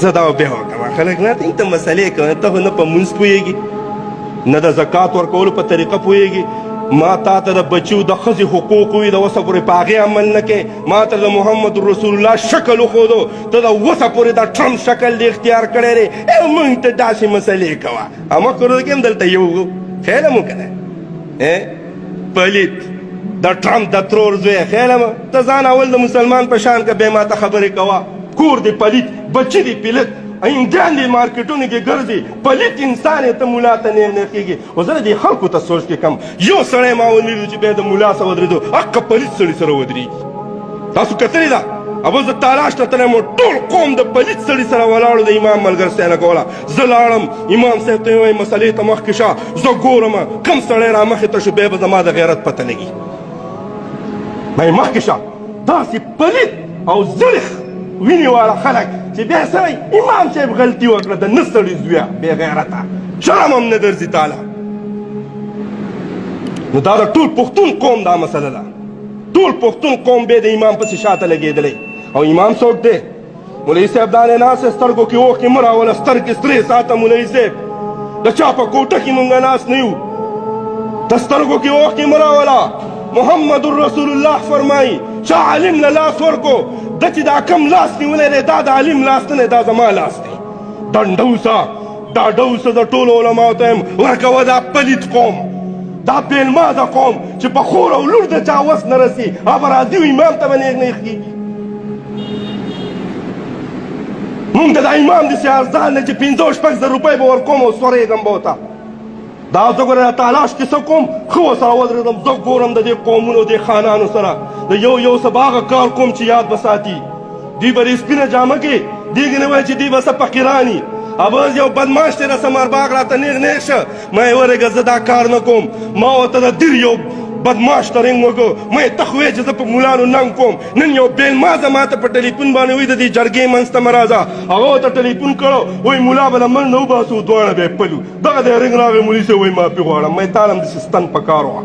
زه دا بیا وکړم خلک نه ته مسلې کوي ته نه په مونځ پوهېږي نه د زکات ورکولو په طریقه پوهېږي ما تا ته د بچیو د ښځې حقوق وي د وسه پورې په هغې عمل نه کوې ما ته د محمد رسول الله شکل وښودو ته د وسه پورې د ټرمپ شکل دې اختیار کړی دی موږ ته داسې مسلې کوه اما کورو کې هم دلته یو خیال مو که نه پلیت د ټرمپ د ترور زوی خیال مه ته ځان اول د مسلمان په شان که بیا ما ته خبرې کوه کور دی پلیت بچی دی پلیت انجان دی مارکیټونو کې ګرځي پلیت انسان یې ته ملا ته نه کېږي خو زه دې خلکو ته سوچ کې کم یو سړی ما ولیدو چې بیا د ملا سره ودرېدو حقه پلیت سړي سره ودرېږي تاسو کتلې ده ابل زه تالاش ته تللی مو ټول قوم د پلیت سړي سره ولاړو د امام ملګرتیا نه کوله زه لاړم امام صاحب ته یې وایي مسلې ته مخکې شه زه ګورم کم سړی را مخې ته شو بیا به زما د غیرت پته لګي ما یې مخکې شه داسې پلیت او زړښ وینې والا خلک چې بیا سړی امام صاحب غلطي وکړه د نه سړي زویه بې غیرته شرم هم نه درځي تاله نو دا د ټول پښتون قوم دا مسله ده ټول پښتون قوم بیا د امام پسې شاته لګېدلی او امام څوک دی مولوي صاحب دا دی ناست سترګو کې اوښکې مه راوله سترګې سرې ساته مولوي صاحب د چا په کوټه کې مونږ ناست نه یو د سترګو کې اوښکې مه راوله محمد رسول الله فرمایي چا عالم له لاس ورکو د چې دا کم لاس نیولی دی دا د عالم لاس نه دی دا زما لاس دی ډنډه اوسه ډاډه اوسه د ټولو علماو ته یم ورکوه دا پلیت قوم دا بېلمازه قوم چې په خور او لور د چا وس نه رسي هغه به راځي امام ته به نیغ نیغ کېږي مونږ ته دا امام داسې ارزان دی چې 50-60 روپۍ به ورکوم او سورېږم به ورته دا زه ګوره تالاش کې څه کوم ښه ورسره ودرېدم زه ګورم د دې قومونو دې خانانو سره د یو یو څه به هغه کار کوم چې یاد به ساتي دوی به دې سپینه جامه کې دیږي نه وایي چې دوی به څه فقیراني ابز یو بدماش دی رسمار باغ راته نیغ نیغ شه ما یې ورېږه زه دا کار نه کوم ما ورته د دیر یو بدماش ته رنګ وکړو ما یې ته خو وایې چې زه په مولانو ننګ کوم نن یو بېلمازه ما ته په ټلیفون باندې وایي د دې جرګې منځ ته مه راځه هغه ورته ټلیفون کړو وایي ملا به له منځ نه وباسو دواړه به یې پلو دغه دی رنګ راغی مولي صاحب وایي معافي غواړم ما یې تا هم داسې ستن په کار وه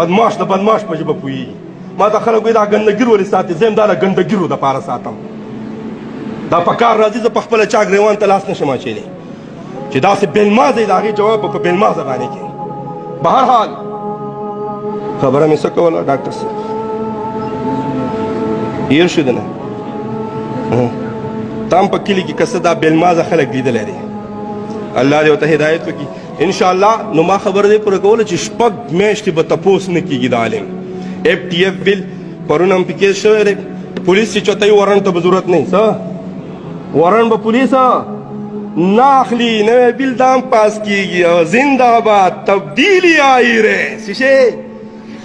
بدماش د بدماش په ژبه پوهېږي ما ته خلک وایي دا ګندګیر ولې ساتي زه یم دا د ګندګیرو دپاره ساتم دا په کار راځي زه په خپله چا ګریوان ته لاس نشم اچولی چې داسې بېلمازه یې د هغې جواب به په بېلمازه باندې کوي بهرحال خبره مې څه کوله ډاکټر صاحب هېر شو ده نه تا هم په کلي کې که څه دا بېلمازه خلک لیدلی دی الله دې ورته هدایت وکړي انشاءالله نو ما خبره دې پوره کوله چې 6 میاشتې به تپوس نه کېږي د عالم FTF بل پرون هم پکې شوی دی پولیس چې چوته یې ورن ته به ضرورت نه څه ورن به پولیس نه اخلي نوی بل دام پاس کېږي او زنده آباد تبدیلی آئی رہے شیشې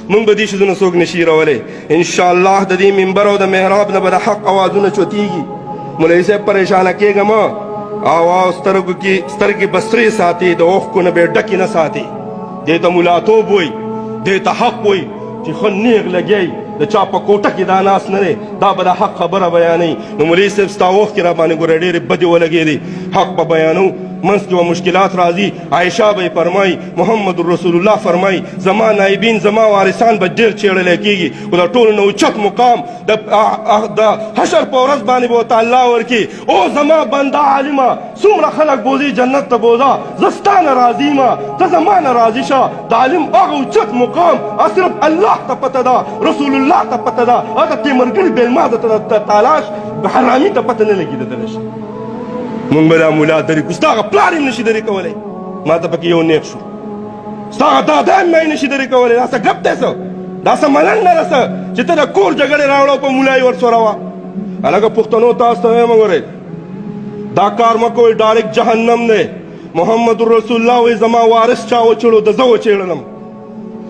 مونږ به دې شیزونه څوک نشي رولی انشاءالله د دې منبر او د محراب نه به د حق اوازونه چوتېږي مولوي صاحب پریشانه کېږه مه او سترګو کې سترګې به سرې ساتي د اوښکو نه به یې ډکې نه ساتي دې ته ملاتوب وایي دې ته حق وایي چې ښه نیغ لګی د چا په کوټه کې دا ناست نه دی دا به د حق خبره بیانوي نو مولوي صاحب ستا اوښکې را باندې ګوره ډېرې بدې ولګېدې حق به بیانو منځ کې به مشکلات راځي عایشه به یې فرمایي محمد رسول الله فرمایي زما نایبین زما وارثان به ډېر چېړلی کېږي خو د ټولو نه اوچت مقام د حشر په ورځ باندې به ورته الله ورکړي او زما بنده عالمه څومره خلک بوځي جنت ته بوځه زه ستا نه راضي یم ته زما نه راضي شه د عالم هغه اوچت مقام صرف الله ته پته ده رسول الله ته پته ده هغه تیمرګړي بېلمازه ته د تالاش حرامي ته پته نه لګېدلی شي مونږ به دا ملا درې کړو ستا هغه پلار یې نشي درې کولی ما ته پکې یو نیغ شو ستا هغه دادا یې ما یې نشي درې کولی دا څه ګپ دی څه دا څه ملنډ نه ده څه چې ته د کور جګړې راوړه او په ملا یې ورسوروه هلکه پښتنو تاسو ته وایم ګورئ دا کار مه کوئ ډایرکټ جهنم دی محمد رسول الله وایي زما وارث چا وچړو د زه وچېړلم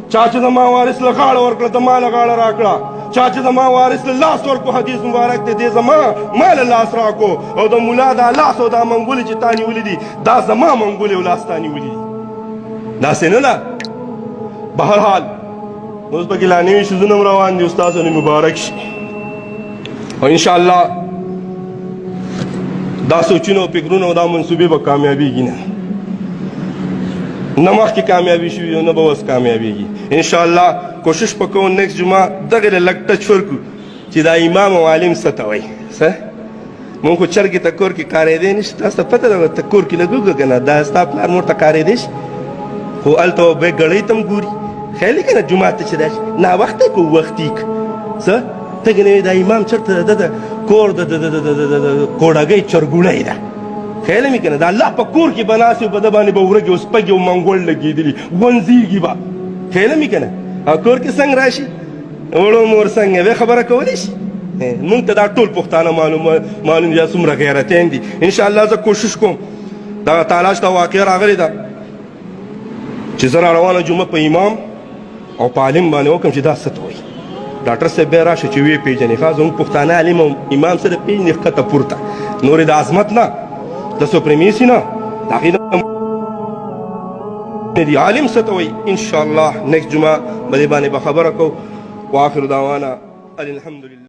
چا چې زما وارث له غاړه ورکړه ته ما له غاړه راکړه چا چې زما وارث له لاس ورکو حدیث مبارک دی دې زما ما له لاس راکو او د ملا دا لاس او دا منګولې چې تا نیولي دي دا زما منګولې او لاس تا نیولي دي داسې نه ده بهرحال اوس پکې لا نوي شیزونه هم روان دي استادو نه مبارک شي او انشاءالله دا سوچونه او فکرونه او دا منصوبې به کامیابېږي نه نه مخکې کامیابي شوي نه به اوس کامیابېږي انشاءالله کوشش وکړو نیکسټ جمعه دغې له لږ ټچ ورکړو چې دا امام او عالم څه ته وایي څه مونږ خو چرګې ته کور کې کارېدی نشي تاسو ته پته ده ته کور کې لګوږه که نه دا ستا پلار مور ته کارېدی شي خو هلته به ګړۍ ته هم ګوري خیال که نه جومات ته چې دا شي ناوخته که وختي که څه ته که نه وې دا امام چېرته ده د کور د کوډګۍ چرګوړی ده خیال مې که نه د الله په کور کې به ناست وي په ده باندې به ورږې او سپږې او منګول لګېدلي غونځېږي به خیال مې که نه او کور کې څنګه راشي وړو مور څنګه وې خبره کولی شي مونږ ته دا ټول پښتانه معلوم دي څومره غیرتین دي انشاءالله زه کوشش کوم دغه تالاش ته واقع راغلې ده چې زه راروانه جمعه په امام او په عالم باندې وکړم چې دا څه ته وایي ډاکټر صاحب بیا راشه چې ویې پېژنې ښه زموږ پښتانه عالم او امام سره پېژنې ښکته پورته نورې د عظمت نه د سوپریمیسي نه د هغې نه دي عالم څه ته وایي انشاءالله نیکسټ جمعه په دې باندې به خبره کوو واخر دعوانا الحمدلله